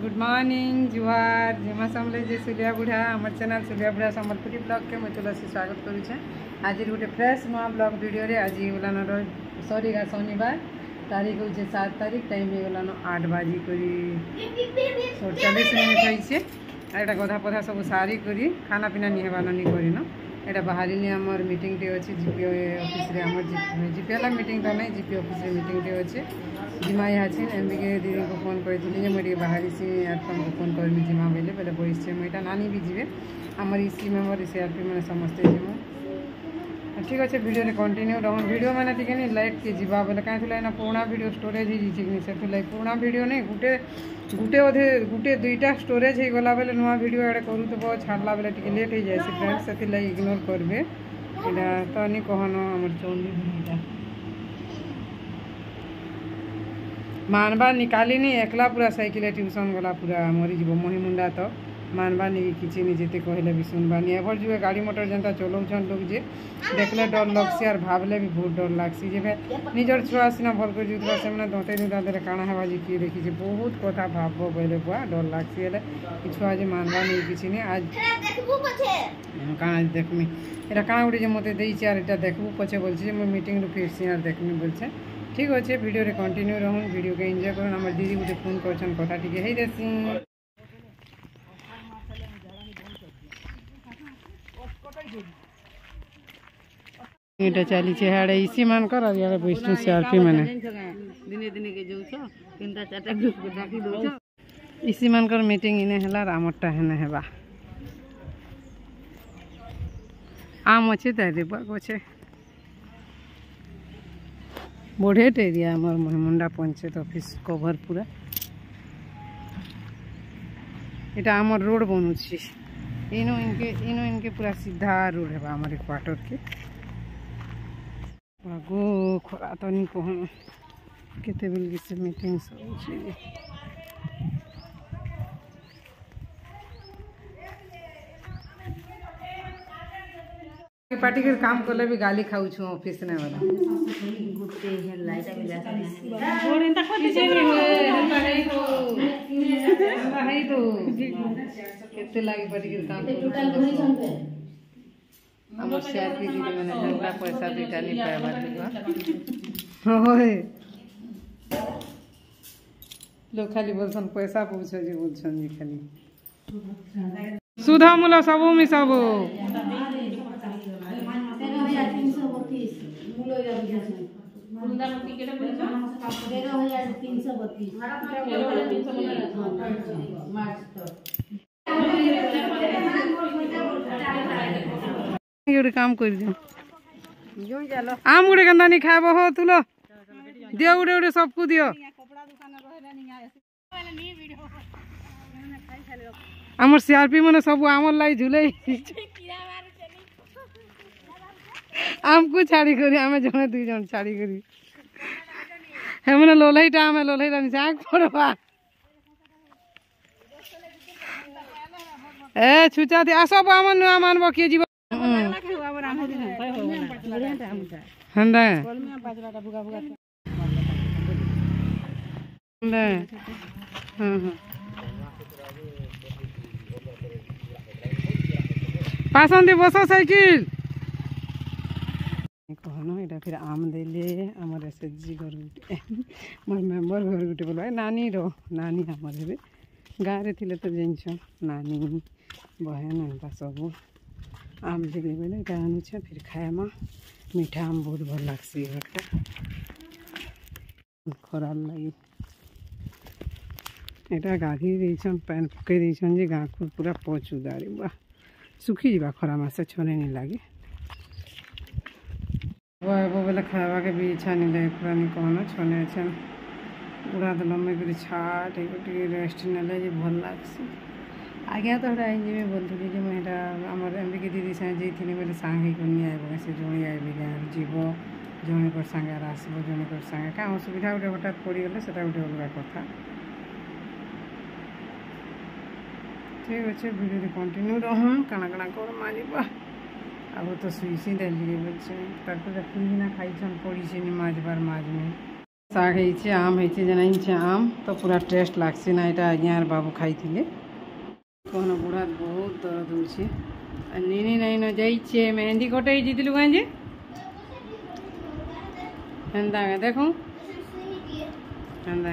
Good morning जुहार जेमा समले जे सुलिया बुढ़ा आम चैनल सुलिया बुढ़ा सम्बलपुरी ब्लॉग के मैं तुलसी स्वागत करुचे। आज गोटे फ्रेश नुआ ब्लॉग वीडियो रे आज गलान सरीगा शनिवार तारीख हो 7 तारीख टाइम हो गलान 8 बाजी करी 47 मिनिट होइछे। एटा गधा पधा सब सारी करी खाना पीना नहीं हेबान नहीं करिन एटा बाहरी नहीं आमर मीटिंग टे अछि जीपी ऑफिस रे आमर जीपी वाला मीटिंग तो नहीं जीपी ऑफिस रे मीटिंग टे अछि जिमा यहाँ एमबीके दीदी को फोन करी मुझे बाहरी से आरपी को फोन करमी जिमा बोले बोले बस मुझा नानी भी जी आमर इसी मेम्बर इसी आरपी मैंने समस्ते जीमु ठीक अच्छे वीडियो रे कंटिन्यू रहन वीडियो मैंने ठीक नहीं लाइक के जीवा बोले कहीं पुराना वीडियो स्टोरेज ही से पुराना वीडियो नहीं गुटे गुटे अधे गुटे दुईटा स्टोरेज हो गला बेले नुआ वीडियो एडे करू तो छाड़ला बेले टिके लेट हो जाए फ्रेंड्स से इग्नोर करबे एटा तो नहीं कहनो हमर चौली मानवा निकाली नहीं एकला पूरा साइकिल ट्यूशन गला पूरा मरी जीव मही मुंडा तो मानवा नहीं किसी नहीं जिते कहले भी सुनबानी एभर जुए गाड़ी मोटर जनता चलाउछन लोग जे देखले डर लगसी और भावले भी बहुत डर लागसी जे निजर छुआ सिना भल कर जुतरा से मने दते दुदा दरे काना हेबा जे की देखि जे बहुत कथा भावबो पहले बुआ डर लागसी एले कि छुआ जे मानवा नहीं किसी नहीं आज देखबू पछे काना देखमी एरा काना उडी जे मते देई चार एटा देखबू पछे बोलछि जे मैं मीटिंग रु फिर से यार देखमी बोलछे ठीक अच्छे वीडियो रे कंटिन्यू रहूँ वीडियो के एंजॉय कर हमारे दीदी गोटे फोन कर कथा टी है देसी एटा चली हाड़े इसी मान कर यार बैठू सीआरपी माने दिने दिने के जोछ तीनटा चारटा ग्रुप को डाकी दोछ इसी मान कर मीटिंग इने हला रामटा हेने हेबा आम अच्छे ताई देबा कोछे बढ़िया एरिया आमर महिमुंडा पंचायत ऑफिस कवर पूरा इटा आमर रोड बनुची इनो इनके पूरा सीधा रोड है हमारे क्वार्टर के गो खरा तो नहीं कहूँ केते बेल से मीटिंग सब पार्टी के काम कले भी गाली खाऊ छु ऑफिस ने वाला गुटे है लाइट मिला और इनता खती जे है तो केते लागी पार्टी के काम हमर सीआरपी दीदी मैंने जनता पैसा देता नहीं पाया बात होय लोग खाली बोलसन पैसा पूछो जी बोलसन जी खाली सुधा मूला सबो मिसाबो काम कर आम गुड़े गंदा नहीं खाब हो तुलो दियो गुड़े गुड़े सबको दियो आमर सीआरपी मैंने सब आमर लाई झुले आमको छाड़ी करी आमे जने दुई जन छाड़ी करी हे मने लोलैटा आमे लोलैटा नि आग पड़वा ए छुचा दे सब आमन न मानबो के जीव हंदा बाजराटा बुगा बुगा हंदा हां पासन दे बसो साइकिल कहनो एटा फिर आम देले हमर एसएचजी घर गुटे मोर मेंबर घर गुटे बोलबा नानी रो नानी हमर हेबे गाँ रे थिले तो जेंछ नानी बहन एंता सब आम देले बेले एटा आनु छ फिर खाएमा मीठा आम बहुत भल लागसी घरटा खराल लगी एटा गाधी देछन पैन पके देछन जे गाँ को पूरा पच उदारी बा सुखी जीवा खरा मासे छोने नहीं लागे वो बेला खावा के भी इच्छा नहीं लगे पूरा नहीं कहना छोने अच्छा उड़ा तो लम्बे कर छाट रेस्ट ना जे भल लागसी आगे तो हटा जी बोलती कि मैं आमर एमबीके दीदी सागे जाइए बोले सांगे नहीं आए से जड़े आए गाँव जीव जड़े कर सांगे आसब जड़े कर सांगे क्या असुविधा गोटे हठात पड़गले से गोटे अलग कथा ठीक अच्छे वीडियो कंटिन्यू रहूँ काना काना कर मारिबा अब तो सुईसी दिल्ली बोलते खाई पड़ी से माजबार माज में শাগ ହେଇଛି আম ହେଇଛି যেন ହେଇଛି আম তো পুরা টেস্ট লাগছে না এটা আজ্ঞার বাবু খাইଥିଲେ কোন বুড়া বহুত দরদ হচ্ছে আর নিনি নাই না যাইছে মেহেন্দি কটাই জিতিলু কাঁজে হেন্দা দেখো হেন্দা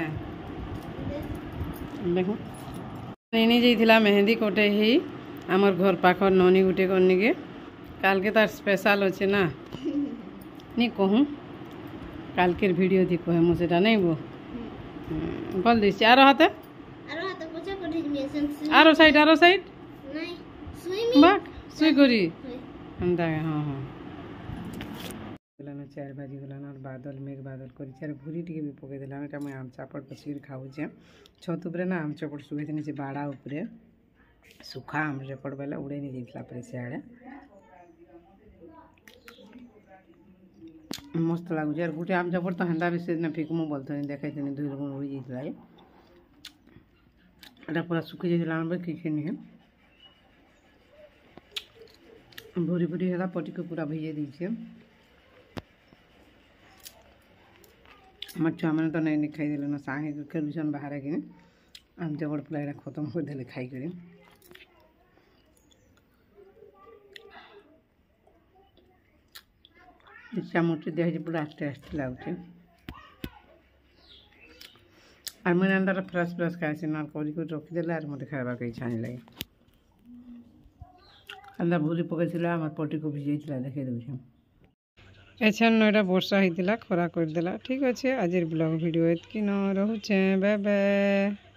দেখো নিনি যাইছিলা মেহেন্দি কটাই হেই আমার ঘর পাখর ননি গুটে করনিকে কালকে তার স্পেশাল আছে না নি কহু কালকের ভিডিও দি কহে মু সেটা নাই গো বল দিছি আরো সাইড বাক সুই করি হেন্দা হ্যাঁ হ্যাঁ গলানো 4 বাজি গলানো আর বাদল মেঘ বাদল করিছে আর ভুরি টিকে বি পকে দিলাম এটা মই আম চাপড় পছির খাউছে ছত উপরে না আম চাপড় শুকাই দিনেছে বাড়া উপরে सुखा आम चपड़ बेला उड़े नहीं जाइला पर सियाड़े मस्त लगुच और गोटे आम चपड़ तो हेन्दा भी से फिकमु बोलते देखा दुई रकम उड़ी जाइला एटा पूरा सुखी जाइला किसी नहीं भूरी भूरी है पटी को पूरा भिजे दीजिए हमार छुआ मैंने तो नहीं खाई देले ना साहे खेलुछन बाहर कि आम चपड़ पूरा एटा खत्म कर देले खाई कर चामच दिया पूरा टेस्ट लगुचे और मैंने अंदर फ्रेश फ्रेश खाई ना कर रखीदे और मत खावा इच्छा नहीं लगे अंदर भूरी पकई पटी को भिजे देखे दूचे एछन एटा वर्षा होता खरा करदेला ठीक अच्छे आज ब्लॉग वीडियो एतकी न रोचे बाय बाय।